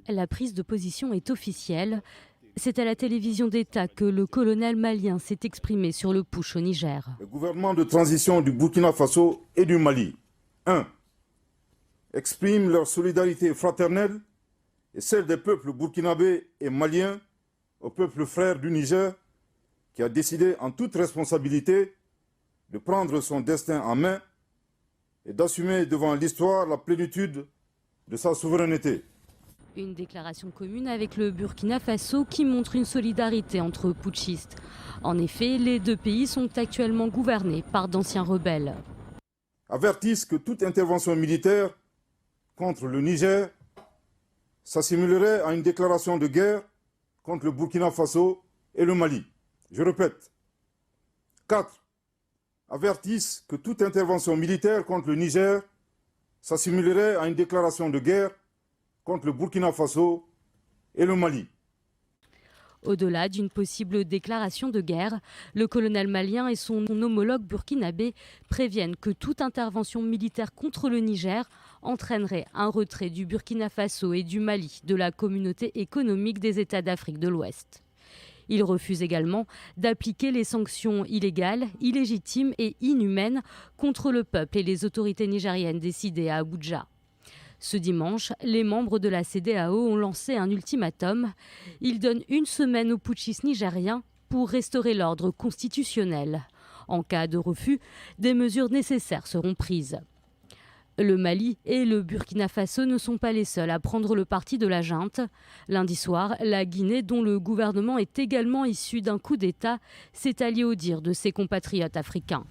La prise de position est officielle. C'est à la télévision d'État que le colonel malien s'est exprimé sur le putsch au Niger. Le gouvernement de transition du Burkina Faso et du Mali, 1. Exprime leur solidarité fraternelle et celle des peuples burkinabés et maliens au peuple frère du Niger qui a décidé en toute responsabilité de prendre son destin en main et d'assumer devant l'histoire la plénitude de sa souveraineté. Une déclaration commune avec le Burkina Faso qui montre une solidarité entre putschistes. En effet, les deux pays sont actuellement gouvernés par d'anciens rebelles. Avertissent que toute intervention militaire contre le Niger s'assimilerait à une déclaration de guerre contre le Burkina Faso et le Mali. Je répète. 4. Avertissent que toute intervention militaire contre le Niger s'assimilerait à une déclaration de guerre contre le Burkina Faso et le Mali. Au-delà d'une possible déclaration de guerre, le colonel malien et son homologue burkinabé préviennent que toute intervention militaire contre le Niger entraînerait un retrait du Burkina Faso et du Mali de la communauté économique des États d'Afrique de l'Ouest. Ils refusent également d'appliquer les sanctions illégales, illégitimes et inhumaines contre le peuple et les autorités nigériennes décidées à Abuja. Ce dimanche, les membres de la CEDEAO ont lancé un ultimatum. Ils donnent une semaine aux putschistes nigériens pour restaurer l'ordre constitutionnel. En cas de refus, des mesures nécessaires seront prises. Le Mali et le Burkina Faso ne sont pas les seuls à prendre le parti de la junte. Lundi soir, la Guinée, dont le gouvernement est également issu d'un coup d'État, s'est alliée au dire de ses compatriotes africains.